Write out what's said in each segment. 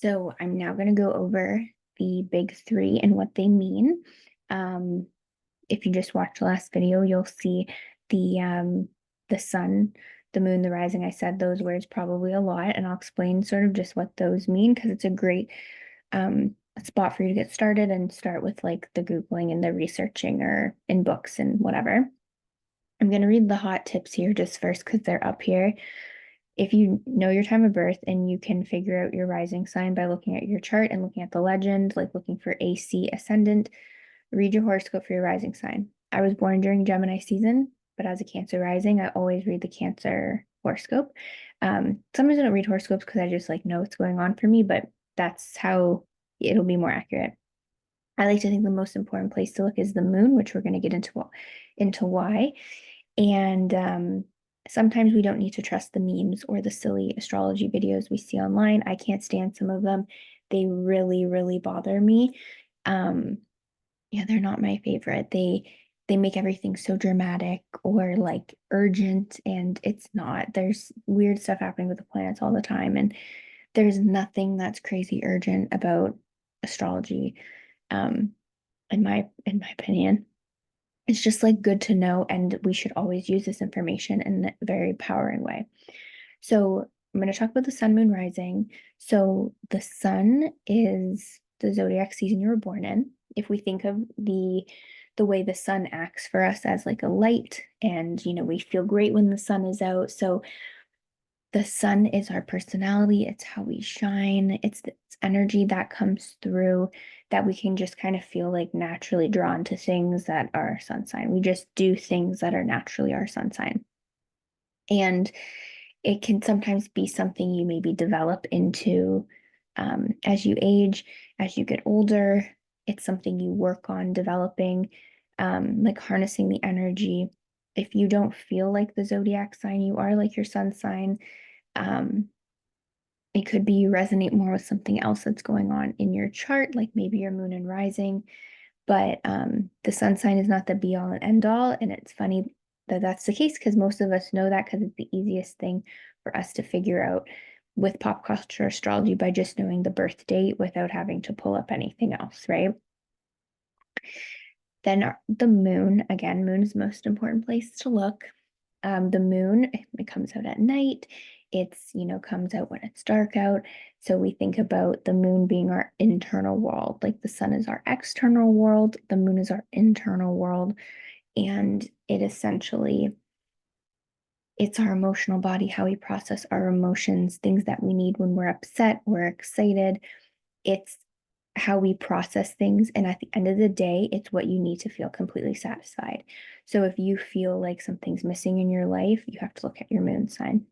So I'm now going to go over the big three and what they mean. Um, if you just watched the last video, you'll see the sun, the moon, the rising. I said those words probably a lot, and I'll explain sort of just what those mean because it's a great spot for you to get started and start with like the Googling and the researching or in books and whatever. I'm going to read the hot tips here just first because they're up here. If you know your time of birth and you can figure out your rising sign by looking at your chart and looking at the legend, like looking for AC ascendant, read your horoscope for your rising sign. I was born during Gemini season, but as a Cancer rising, I always read the Cancer horoscope. Sometimes I don't read horoscopes because I just like know what's going on for me, but that's how it'll be more accurate. I like to think the most important place to look is the moon, which we're going to get into why. And sometimes we don't need to trust the memes or the silly astrology videos we see online. I can't stand some of them. They really, really bother me. Um, yeah, they're not my favorite. They make everything so dramatic or like urgent, and it's not. There's weird stuff happening with the planets all the time, and there's nothing that's crazy urgent about astrology, um, in my opinion. It's just like good to know, and we should always use this information in a very powering way. So I'm going to talk about the sun, moon, rising. So the sun is the zodiac season you were born in. If we think of the way the sun acts for us as like a light, and we feel great when the sun is out. So the sun is our personality, it's how we shine, it's this energy that comes through that we can just kind of feel like naturally drawn to things that are sun sign. We just do things that are naturally our sun sign. And it can sometimes be something you maybe develop into as you age, as you get older. It's something you work on developing, like harnessing the energy. If you don't feel like the zodiac sign you are, like your sun sign, um, it could be you resonate more with something else that's going on in your chart, like maybe your moon and rising. But the sun sign is not the be all and end all. And it's funny that that's the case because most of us know that because it's the easiest thing for us to figure out with pop culture astrology by just knowing the birth date without having to pull up anything else, right? Then the moon, again, moon is the most important place to look. The moon, it comes out at night. It's, comes out when it's dark out. So we think about the moon being our internal world. Like the sun is our external world, the moon is our internal world. And it essentially, it's our emotional body, how we process our emotions, things that we need when we're upset, we're excited. It's how we process things. And at the end of the day, it's what you need to feel completely satisfied. So if you feel like something's missing in your life, you have to look at your moon sign.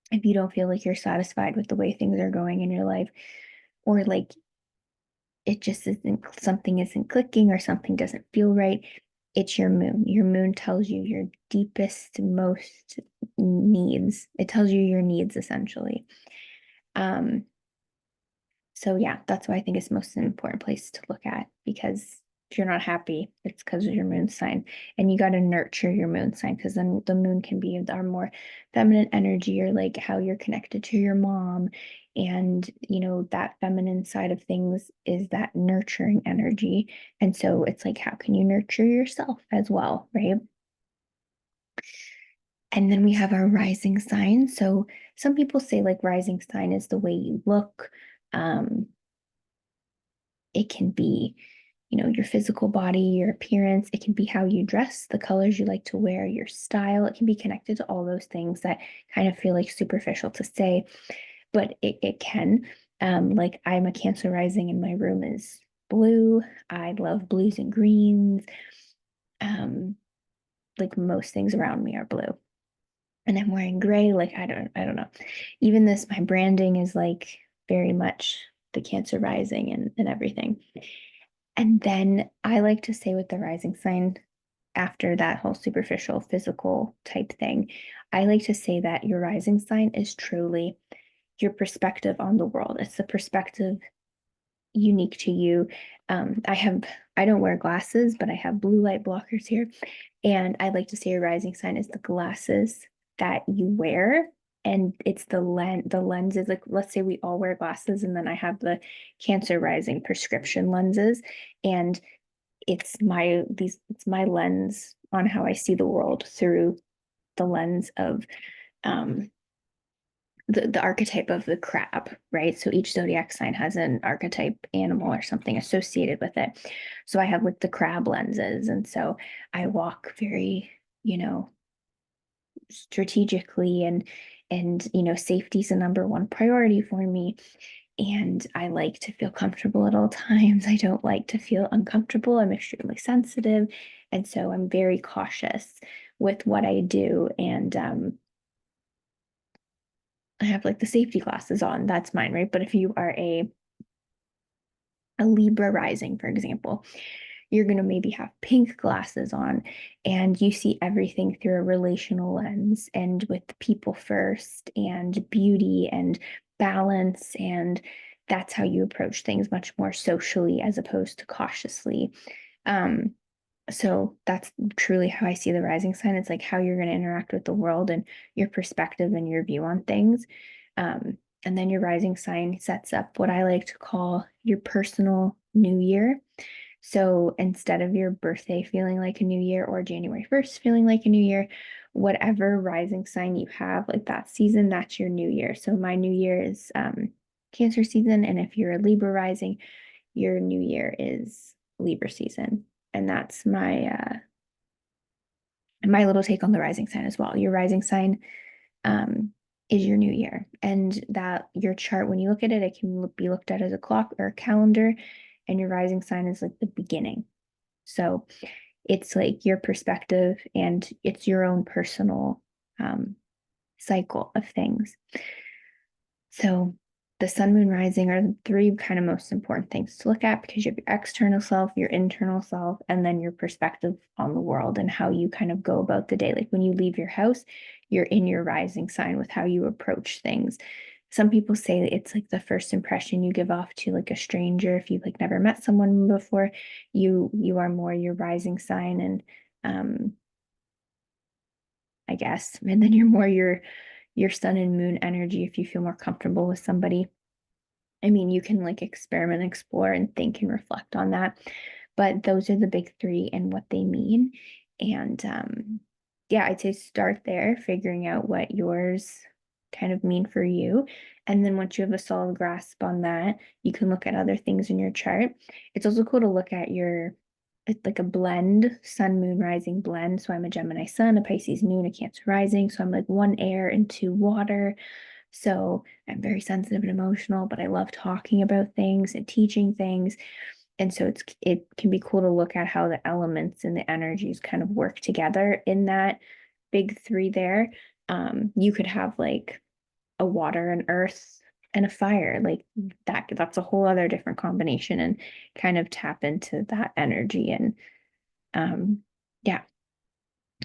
If you don't feel like you're satisfied with the way things are going in your life, or like it just isn't, something isn't clicking or something doesn't feel right, it's your moon. Your moon tells you your deepest, most needs. It tells you your needs essentially. Um, So yeah, that's why I think it's most important place to look at because if you're not happy, it's because of your moon sign. And you got to nurture your moon sign because then the moon can be our more feminine energy or like how you're connected to your mom. And that feminine side of things is that nurturing energy. And so it's like, how can you nurture yourself as well, right? And then we have our rising sign. So some people say like rising sign is the way you look. Um, it can be, your physical body, your appearance. It can be how you dress, the colors you like to wear, your style. It can be connected to all those things that kind of feel like superficial to say, but it can. Like I'm a Cancer rising and my room is blue. I love blues and greens. Um, like most things around me are blue. And I'm wearing gray. Like I don't know. Even this, my branding is like very much the Cancer rising and everything. And then I like to say with the rising sign, after that whole superficial physical type thing, I like to say that your rising sign is truly your perspective on the world. It's the perspective unique to you. I don't wear glasses, but I have blue light blockers here. And I like to say your rising sign is the glasses that you wear And it's the lenses, like let's say we all wear glasses, and then I have the Cancer rising prescription lenses, and it's my lens on how I see the world through the lens of um the archetype of the crab, right? So each zodiac sign has an archetype animal or something associated with it. So I have like the crab lenses, and so I walk very, strategically, and safety is a number one priority for me. And I like to feel comfortable at all times. I don't like to feel uncomfortable. I'm extremely sensitive. And so I'm very cautious with what I do. And I have like the safety glasses on. That's mine, right? But if you are a Libra rising, for example, you're going to maybe have pink glasses on, and you see everything through a relational lens and with people first and beauty and balance. And that's how you approach things much more socially as opposed to cautiously. Um, so that's truly how I see the rising sign. It's like how you're going to interact with the world and your perspective and your view on things. And then your rising sign sets up what I like to call your personal new year. So instead of your birthday feeling like a new year or January 1st feeling like a new year, whatever rising sign you have, like that season, that's your new year. So my new year is Cancer season. And if you're a Libra rising, your new year is Libra season. And that's my little take on the rising sign as well. Your rising sign is your new year, and that your chart, when you look at it, it can be looked at as a clock or a calendar, and your rising sign is like the beginning. So it's like your perspective, and it's your own personal cycle of things. So the sun, moon, rising are the three kind of most important things to look at, because you have your external self, your internal self, and then your perspective on the world and how you kind of go about the day. Like when you leave your house, you're in your rising sign with how you approach things. Some people say that it's like the first impression you give off to like a stranger. If you've like never met someone before, you are more your rising sign, and I guess, and then you're more your sun and moon energy if you feel more comfortable with somebody. I mean, you can like experiment, explore, and think and reflect on that. But those are the big three and what they mean. And yeah, I'd say start there, figuring out what yours kind of mean for you. And then once you have a solid grasp on that, you can look at other things in your chart. It's also cool to look at it's like a blend, sun, moon, rising blend. So I'm a Gemini sun, a Pisces moon, a Cancer rising. So I'm like one air and two water. So I'm very sensitive and emotional, but I love talking about things and teaching things. And so it can be cool to look at how the elements and the energies kind of work together in that big three there. You could have like a water, an earth, and a fire, like that's a whole other different combination, and kind of tap into that energy. And yeah.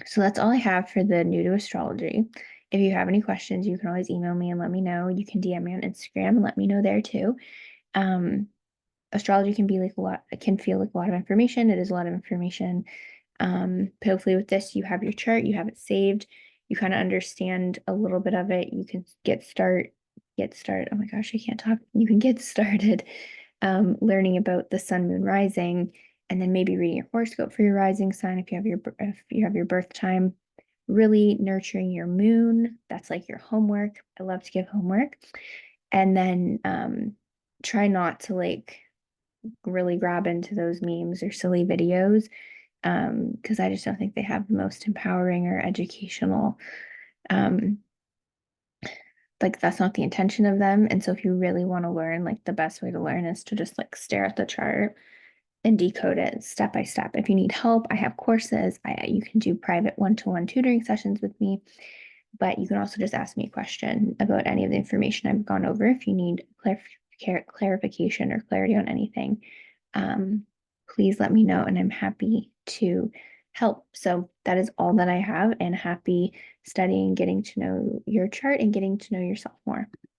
So that's all I have for the new to astrology. If you have any questions, you can always email me and let me know. You can DM me on Instagram and let me know there too. Um, Astrology can be like a lot, it can feel like a lot of information. It is a lot of information. But hopefully with this, you have your chart, you have it saved, you kind of understand a little bit of it. You can get started. Oh my gosh, I can't talk. You can get started learning about the sun, moon, rising, and then maybe reading your horoscope for your rising sign if you have your birth time. Really nurturing your moon. That's like your homework. I love to give homework. And then try not to like really grab into those memes or silly videos, because I just don't think they have the most empowering or educational, um, like that's not the intention of them. And so if you really want to learn, like the best way to learn is to just like stare at the chart and decode it step by step. If you need help, I have courses. You can do private one-to-one tutoring sessions with me, but you can also just ask me a question about any of the information I've gone over if you need clarification or clarity on anything. Um, please let me know, and I'm happy to help. So that is all that I have, and happy studying, getting to know your chart, and getting to know yourself more.